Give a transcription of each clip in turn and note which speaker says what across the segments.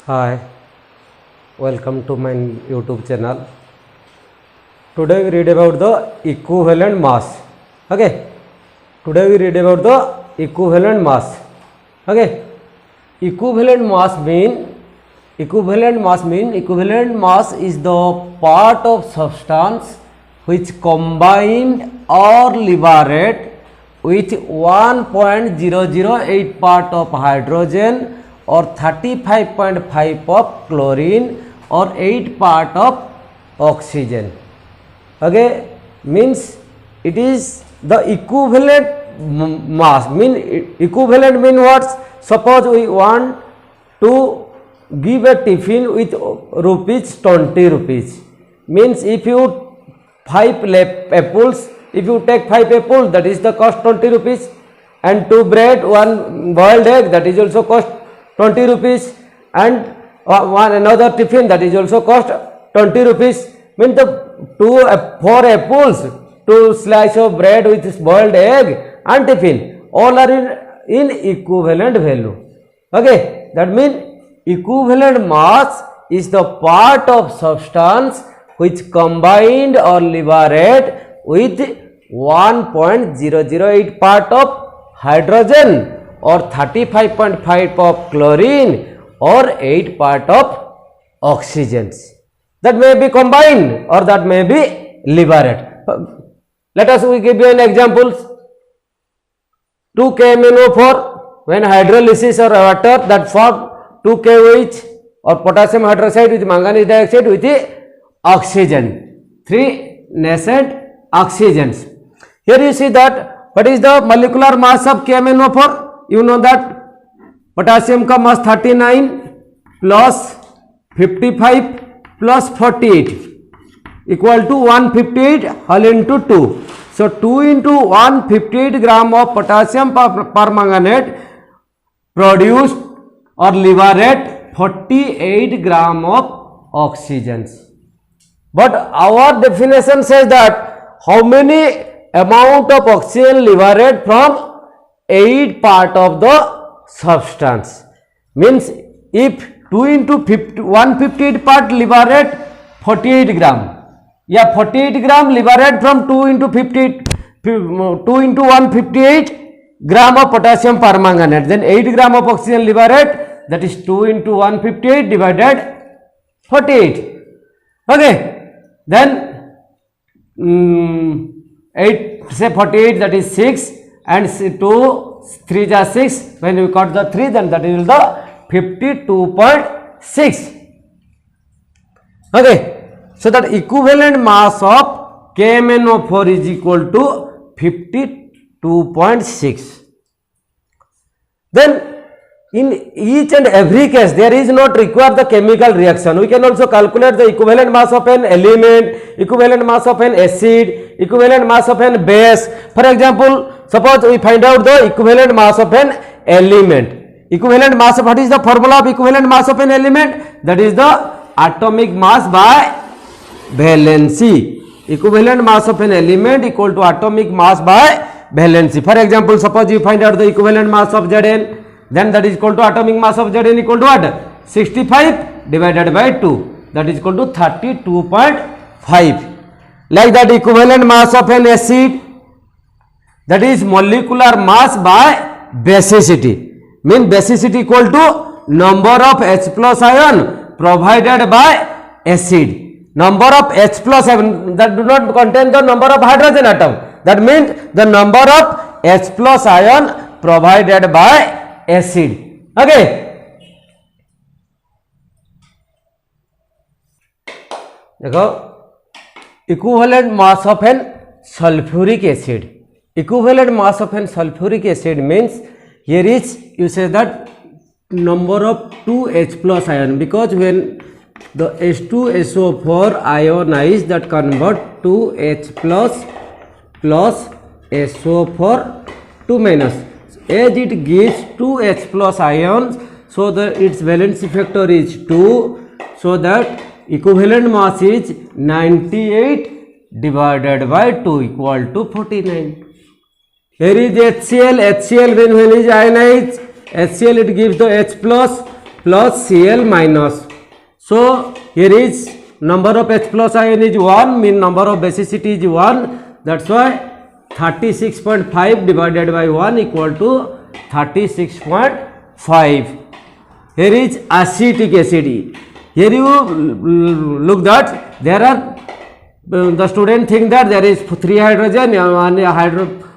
Speaker 1: Hi, welcome to my YouTube channel. Today we read about the equivalent mass. Okay, today we read about the equivalent mass. Okay, equivalent mass is the part of substance which combined or liberate with 1.008 part of hydrogen or 35.5 of chlorine or 8 part of oxygen. Okay, means it is the equivalent mass. Equivalent mean what? Suppose we want to give a tiffin with rupees 20 rupees. Means if you 5 apples, if you take 5 apples, that is the cost 20 rupees, and 2 bread, 1 boiled egg, that is also cost 20 rupees, and one another tiffin, that is also cost 20 rupees. Means the 4 apples, 2 slice of bread with boiled egg and tiffin, all are in equivalent value. Okay, that means equivalent mass is the part of substance which combined or liberate with 1.008 part of hydrogen or 35.5 of chlorine or 8 part of oxygens. That may be combined or that may be liberate. Let us give you an example. 2 KMnO4, when hydrolysis or water that form 2 KOH or potassium hydroxide with manganese dioxide with the oxygen, 3 nascent oxygens. Here you see that what is the molecular mass of KMnO4? You know that potassium का mass 39 plus 55 plus 48 equal to 158 whole into 2. So 2 into 158 gram of potassium permanganate produced or liberate 48 gram of oxygens. But our definition says that how many amount of oxygen liberate from 8 part of the substance. Means if 2 into 158 part liberate 48 gram, yeah, 48 gram liberate from 2 into 158 gram of potassium permanganate, then 8 gram of oxygen liberate, that is 2 into 158 divided 48. Okay, then 8 say 48, that is 6, and 2 3 are 6, when we cut the 3, then that is the 52.6. okay, so that equivalent mass of KMnO4 is equal to 52.6. then in each and every case there is not required the chemical reaction. We can also calculate the equivalent mass of an element, equivalent mass of an acid, equivalent mass of an base. For example, suppose we find out the equivalent mass of an element. Equivalent mass, what is the formula of equivalent mass of an element? That is the atomic mass by valency. Equivalent mass of an element equal to atomic mass by valency. For example, suppose you find out the equivalent mass of Zn, then that is equal to atomic mass of Zn equal to what? 65 divided by 2, that is equal to 32.5. Like that, equivalent mass of an acid, that is molecular mass by basicity. Mean basicity equal to number of H plus ion provided by acid. Number of H plus ion that do not contain the number of hydrogen atom. That means the number of H plus ion provided by acid. Okay. देखो, equivalent mass of an sulfuric acid. Equivalent mass of an sulfuric acid means here is, you say that number of 2 H plus ion, because when the H2SO4 ionize, that convert to H plus SO4 2 minus. As it gives 2 H plus ions, so that its valency factor is 2, so that equivalent mass is 98 divided by 2 equal to 49. Here is HCl. HCl when is ionized, HCl it gives the H plus plus Cl minus. So here is number of H plus ion is 1, mean number of basicity is 1. That's why 36.5 divided by 1 equal to 36.5. Here is acetic acid. Here you look that there are the student think that there is 3 hydrogen,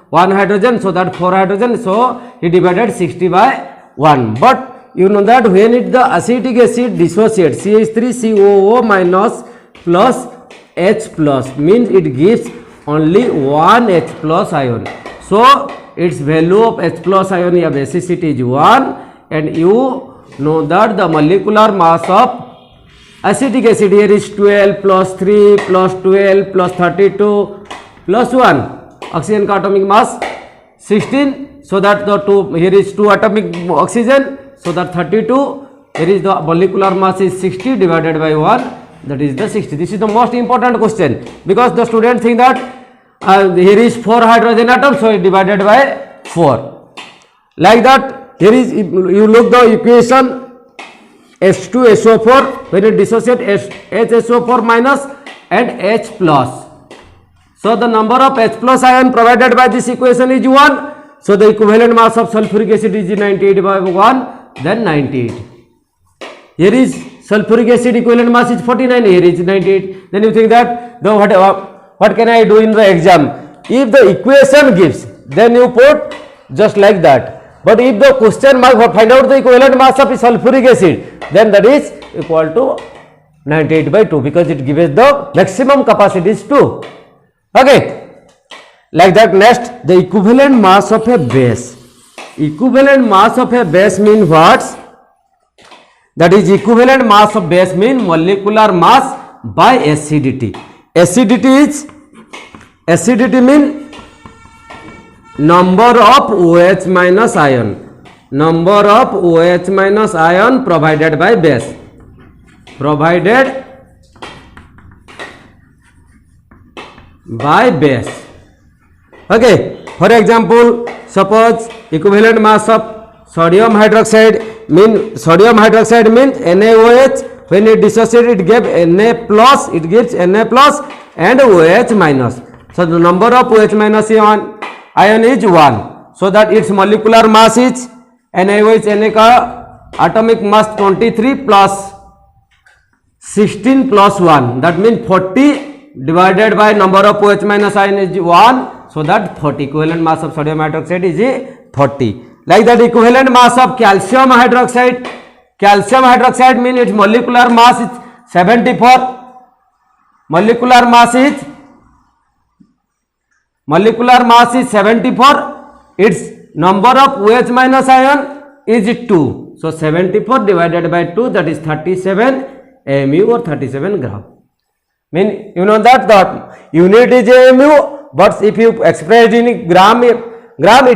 Speaker 1: one hydrogen, so that 4 hydrogen, so he divided 60 by 1. But you know that when it the acetic acid dissociates CH3COO minus plus H plus, means it gives only one H plus ion. So its value of H plus ion या basicity is 1, and you know that the molecular mass of acetic acid here is 12 plus 3 plus 12 plus 32 plus 1. Oxygen का atomic mass 16. So that the two, here is 2 atomic oxygen. So that 32. Here is the molecular mass is 60 divided by 1. That is the 60. This is the most important question, because the student think that here is 4 hydrogen atoms, so it divided by 4. Like that, here is, you look the equation H2SO4, when it dissociate HSO4 minus and H plus. So the number of H plus ion provided by this equation is 1. So the equivalent mass of sulfuric acid is 98 by 1, then 98. Here is sulfuric acid equivalent mass is 49, here is 98. Then you think that the what can I do in the exam? If the equation gives, then you put just like that. But if the question mark find out the equivalent mass of sulfuric acid, then that is equal to 98 by 2, because it gives the maximum capacity is 2. Okay. Like that, next, the equivalent mass of a base. Equivalent mass of a base mean what? That is, equivalent mass of base mean molecular mass by acidity. Acidity mean number of OH minus ion. Number of OH minus ion provided by base. Provided by base. Okay. For example, suppose equivalent mass of sodium hydroxide means NaOH. When it dissociates, it gives Na plus. It gives Na plus and OH minus. So the number of OH minus ion is 1. So that its molecular mass is NaOH, Na का atomic mass 23 plus 16 plus 1. That means 40 divided by number of OH minus ion is 1. So that 40. Equivalent mass of sodium hydroxide is 40. Like that, equivalent mass of calcium hydroxide. Calcium hydroxide means its molecular mass is 74. Molecular mass is 74. Its number of OH minus ion is 2. So 74 divided by 2, that is 37 mu or 37 gram. Mean you know that the unit is mu, but if you express in gram, it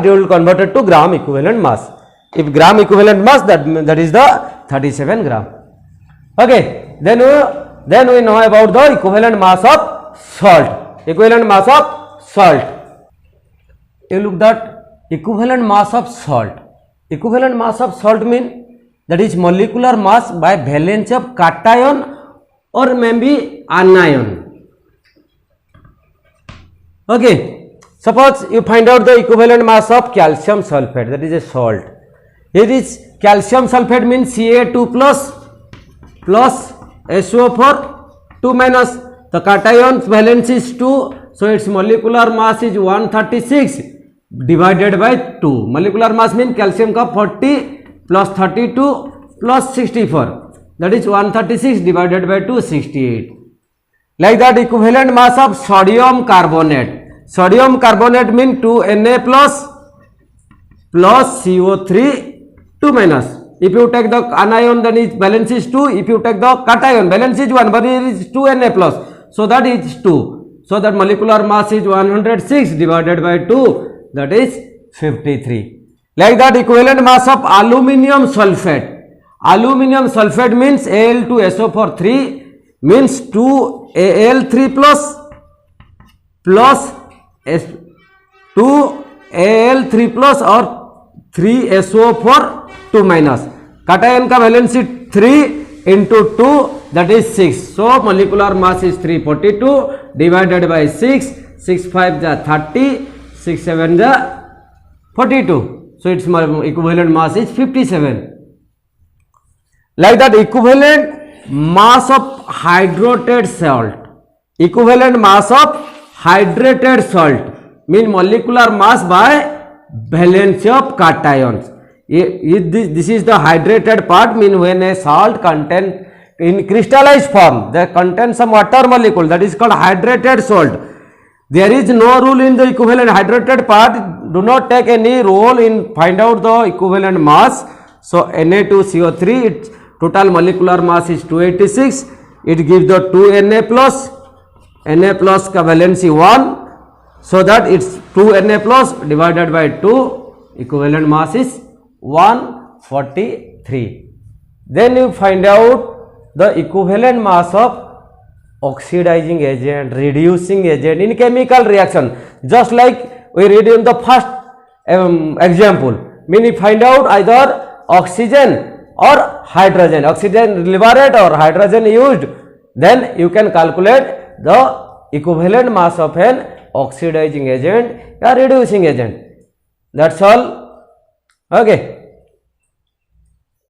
Speaker 1: will convert it to gram equivalent mass. If gram equivalent mass, that is the 37 gram. Okay. Then we know about the equivalent mass of salt. Equivalent mass of salt. You look that equivalent mass of salt. Equivalent mass of salt mean that is molecular mass by valence of cation or maybe anion. Okay. Suppose you find out the equivalent mass of calcium sulfate, that is a salt. Here is calcium sulfate means Ca2 plus SO4 2 minus. The cation's valence is 2, so its molecular mass is 136 divided by 2. Molecular mass means calcium का 40 plus 32 plus 64, that is 136 divided by 2, 68. Like that, equivalent mass of sodium carbonate. Sodium carbonate means 2Na plus CO3 2 minus. If you take the anion, then its valence is 2. If you take the cation, valence is 1, but it is 2Na plus. So that is 2. So that molecular mass is 106 divided by 2, that is 53. Like that, equivalent mass of aluminium sulfate. Aluminium sulfate means Al2SO4 3 means 2Al3 plus 2Al3 plus or 3SO4 2 minus. cation का valency 3 into 2 that is 6. So molecular mass is 342 divided by 6. 6 5 ja 30, 6 7 ja 42. So its equivalent mass is 57. Like that, equivalent mass of hydrated salt. Equivalent mass of hydrated salt mean molecular mass by valency of cations. This is the hydrated part, mean when a salt contain in crystallized form, they contain some water molecule, that is called hydrated salt. There is no rule in the equivalent hydrated part, do not take any role in find out the equivalent mass. So Na2CO3, its total molecular mass is 286, it gives the 2Na plus, Na plus का valency 1, so that it's 2Na plus divided by 2, equivalent mass is 143. Then you find out the equivalent mass of oxidizing agent, reducing agent in chemical reaction, just like we read in the first example. Mean you find out either oxygen or hydrogen, oxygen liberate or hydrogen used, then you can calculate the equivalent mass of an oxidizing agent or reducing agent. That's all. Okay.